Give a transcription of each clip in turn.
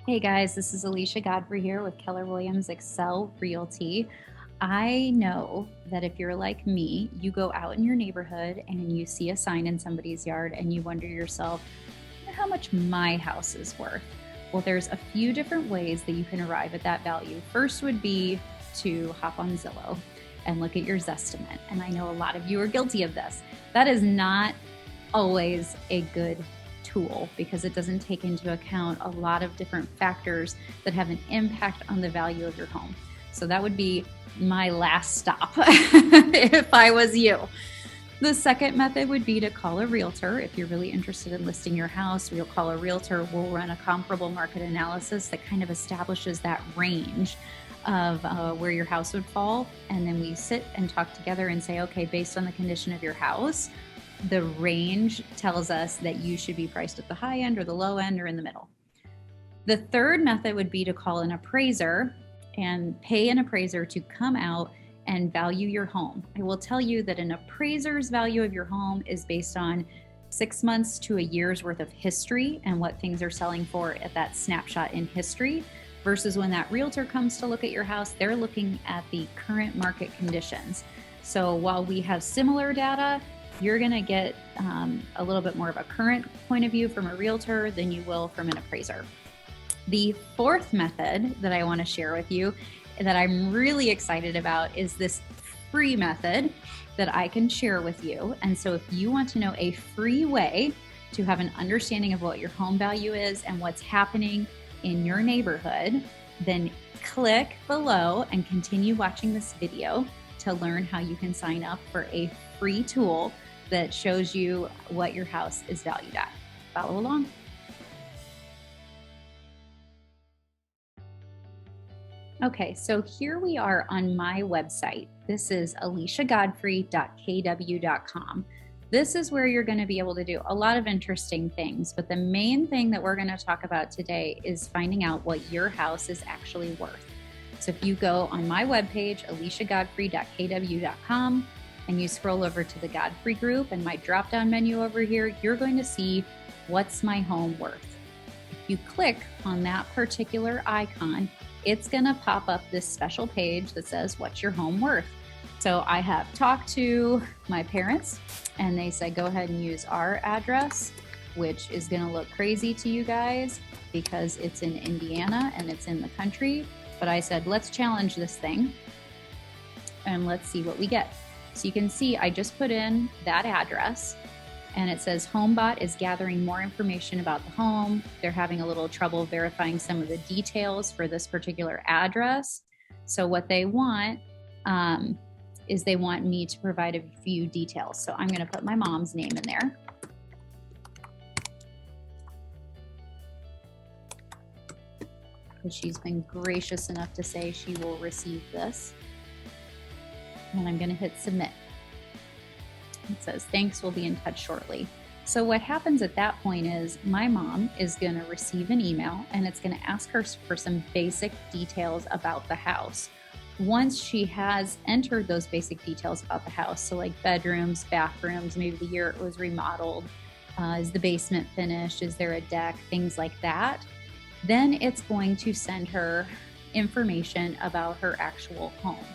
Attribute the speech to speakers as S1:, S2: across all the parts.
S1: Hey guys, this is Alicia Godfrey here with Keller Williams Excel Realty. I know that if you're like me, you go out in your neighborhood and you see a sign in somebody's yard and you wonder to yourself, "I wonder how much my house is worth." Well, there's a few different ways that you can arrive at that value. First would be to hop on Zillow and look at your Zestimate. And I know a lot of you are guilty of this. That is not always a good tool because it doesn't take into account a lot of different factors that have an impact on the value of your home. So that would be my last stop if I was you. The second method would be to call a realtor. If you're really interested in listing your house, we'll call a realtor. We'll run a comparable market analysis that kind of establishes that range of where your house would fall. And then we sit and talk together and say, okay, based on the condition of your house, the range tells us that you should be priced at the high end or the low end or in the middle. The third method would be to call an appraiser and pay an appraiser to come out and value your home. I will tell you that an appraiser's value of your home is based on 6 months to a year's worth of history and what things are selling for at that snapshot in history, versus when that realtor comes to look at your house, they're looking at the current market conditions. So while we have similar data, you're going to get a little bit more of a current point of view from a realtor than you will from an appraiser. The fourth method that I want to share with you that I'm really excited about is this free method that I can share with you. And so if you want to know a free way to have an understanding of what your home value is and what's happening in your neighborhood, then click below and continue watching this video to learn how you can sign up for a free tool that shows you what your house is valued at. Follow along. Okay, so here we are on my website. This is aliciagodfrey.kw.com. This is where you're going to be able to do a lot of interesting things, but the main thing that we're going to talk about today is finding out what your house is actually worth. So if you go on my webpage, aliciagodfrey.kw.com, and you scroll over to the Godfrey group and my drop-down menu over here, you're going to see what's my home worth. If you click on that particular icon, it's going to pop up this special page that says, what's your home worth? So I have talked to my parents and they said, go ahead and use our address, which is going to look crazy to you guys because it's in Indiana and it's in the country. But I said, let's challenge this thing and let's see what we get. So you can see I just put in that address and it says HomeBot is gathering more information about the home. They're having a little trouble verifying some of the details for this particular address. So what they want is they want me to provide a few details. So I'm going to put my mom's name in there. Because she's been gracious enough to say she will receive this. And I'm going to hit submit. It says, thanks, we'll be in touch shortly. So what happens at that point is my mom is going to receive an email and it's going to ask her for some basic details about the house. Once she has entered those basic details about the house, so like bedrooms, bathrooms, maybe the year it was remodeled, is the basement finished, is there a deck, things like that, then it's going to send her information about her actual home.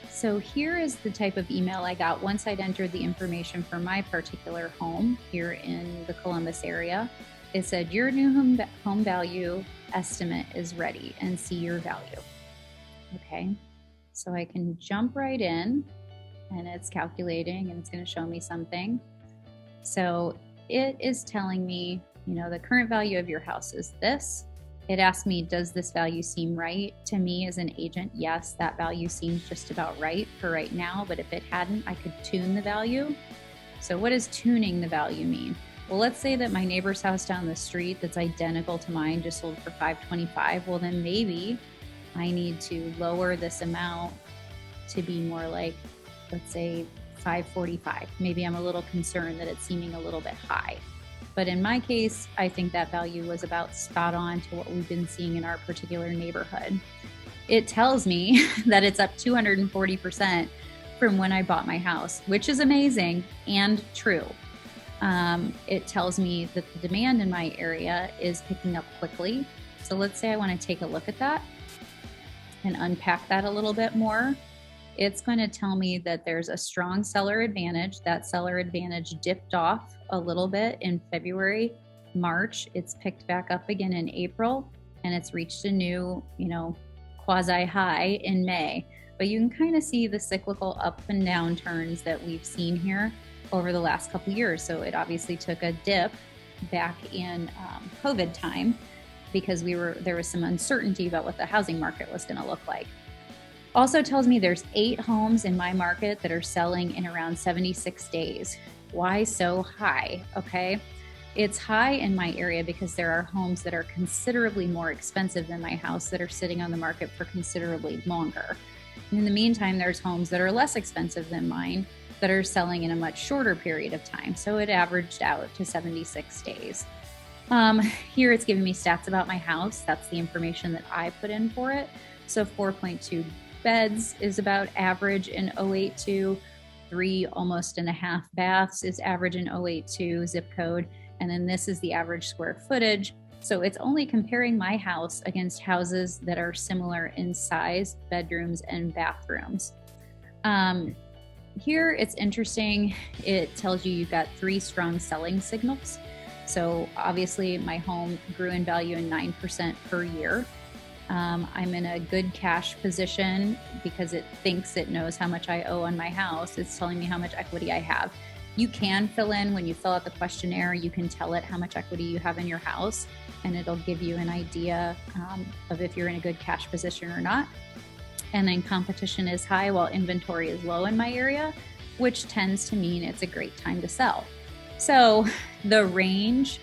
S1: So here is the type of email I got once I'd entered the information for my particular home here in the Columbus area. It said, your new home value estimate is ready and see your value. Okay, so I can jump right in and it's calculating and it's going to show me something. So it is telling me, the current value of your house is this. It asked me, does this value seem right? To me as an agent, yes, that value seems just about right for right now, but if it hadn't, I could tune the value. So what does tuning the value mean? Well, let's say that my neighbor's house down the street that's identical to mine just sold for $525. Well, then maybe I need to lower this amount to be more like, let's say $545. Maybe I'm a little concerned that it's seeming a little bit high. But in my case, I think that value was about spot on to what we've been seeing in our particular neighborhood. It tells me that it's up 240% from when I bought my house, which is amazing and true. It tells me that the demand in my area is picking up quickly. So let's say I want to take a look at that and unpack that a little bit more. It's going to tell me that there's a strong seller advantage. That seller advantage dipped off a little bit in February, March. It's picked back up again in April, and it's reached a new, quasi high in May. But you can kind of see the cyclical up and down turns that we've seen here over the last couple of years. So it obviously took a dip back in COVID time because there was some uncertainty about what the housing market was going to look like. Also tells me there's 8 homes in my market that are selling in around 76 days. Why so high? Okay. It's high in my area because there are homes that are considerably more expensive than my house that are sitting on the market for considerably longer. And in the meantime, there's homes that are less expensive than mine that are selling in a much shorter period of time. So it averaged out to 76 days. Here it's giving me stats about my house. That's the information that I put in for it. So 4.2 beds is about average in 082, 3 almost and a half baths is average in 082 zip code. And then this is the average square footage. So it's only comparing my house against houses that are similar in size, bedrooms and bathrooms. Here it's interesting. It tells you you've got 3 strong selling signals. So obviously my home grew in value in 9% per year. I'm in a good cash position because it thinks it knows how much I owe on my house. It's telling me how much equity I have. You can fill in when you fill out the questionnaire, you can tell it how much equity you have in your house, and it'll give you an idea of if you're in a good cash position or not. And then competition is high while inventory is low in my area, which tends to mean it's a great time to sell. So the range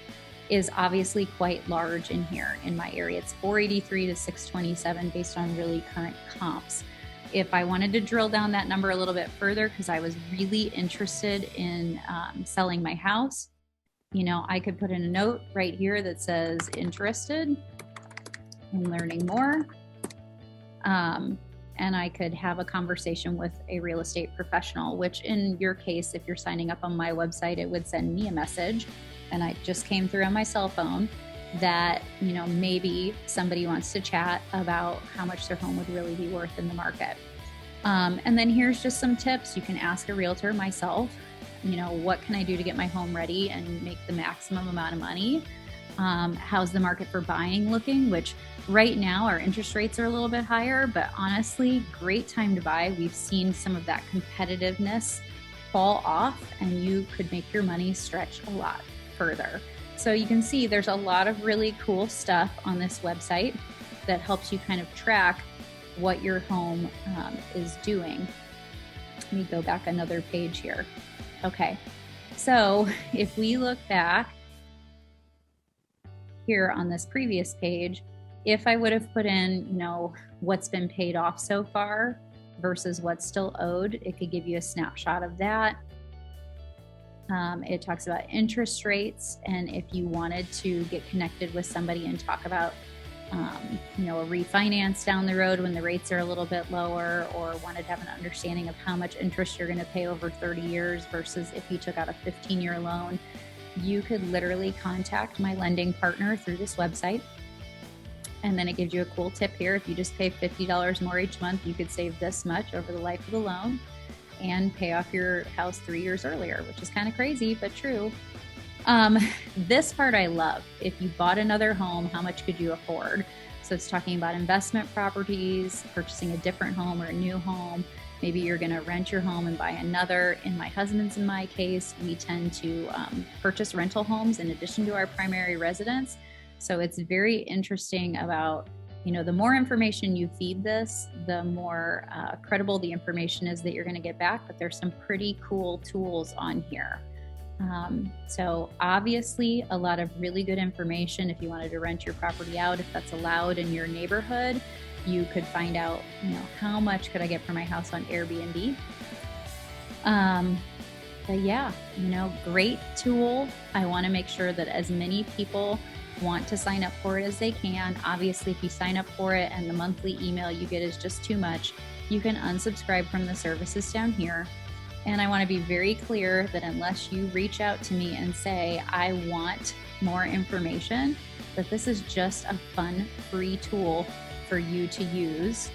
S1: is obviously quite large in here in my area. It's 483 to 627 based on really current comps. If I wanted to drill down that number a little bit further, because I was really interested in selling my house, I could put in a note right here that says interested in learning more. And I could have a conversation with a real estate professional, which in your case, if you're signing up on my website, it would send me a message. And I just came through on my cell phone that, maybe somebody wants to chat about how much their home would really be worth in the market. And then here's just some tips. You can ask a realtor, myself, what can I do to get my home ready and make the maximum amount of money? How's the market for buying looking? Which right now our interest rates are a little bit higher, but honestly, great time to buy. We've seen some of that competitiveness fall off and you could make your money stretch a lot further. So you can see there's a lot of really cool stuff on this website that helps you kind of track what your home is doing. Let me go back another page here. Okay, so if we look back here on this previous page, if I would have put in, what's been paid off so far versus what's still owed, it could give you a snapshot of that. It talks about interest rates, and if you wanted to get connected with somebody and talk about, a refinance down the road when the rates are a little bit lower, or wanted to have an understanding of how much interest you're going to pay over 30 years versus if you took out a 15-year loan, you could literally contact my lending partner through this website. And then it gives you a cool tip here. If you just pay $50 more each month, you could save this much over the life of the loan and pay off your house 3 years earlier, which is kind of crazy, but true. This part I love. If you bought another home, how much could you afford? So it's talking about investment properties, purchasing a different home or a new home. Maybe you're going to rent your home and buy another. In my husband's and my case, we tend to purchase rental homes in addition to our primary residence. So it's very interesting about, the more information you feed this, the more credible the information is that you're going to get back. But there's some pretty cool tools on here. So obviously a lot of really good information if you wanted to rent your property out, if that's allowed in your neighborhood. You could find out, how much could I get for my house on Airbnb? But yeah, great tool. I want to make sure that as many people want to sign up for it as they can. Obviously, if you sign up for it and the monthly email you get is just too much, you can unsubscribe from the services down here. And I want to be very clear that unless you reach out to me and say, I want more information, that this is just a fun, free tool for you to use.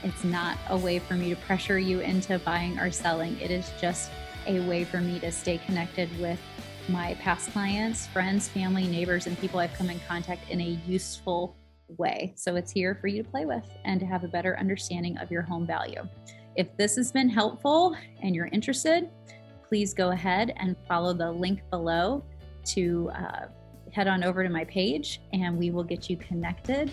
S1: It's not a way for me to pressure you into buying or selling. It is just a way for me to stay connected with my past clients, friends, family, neighbors, and people I've come in contact in a useful way. So it's here for you to play with and to have a better understanding of your home value. If this has been helpful and you're interested, please go ahead and follow the link below to head on over to my page, and we will get you connected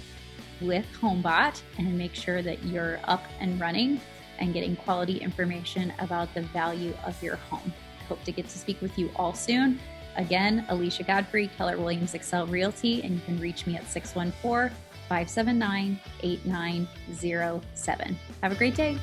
S1: with HomeBot and make sure that you're up and running and getting quality information about the value of your home. Hope to get to speak with you all soon. Again, Alicia Godfrey, Keller Williams Excel Realty, and you can reach me at 614-579-8907. Have a great day.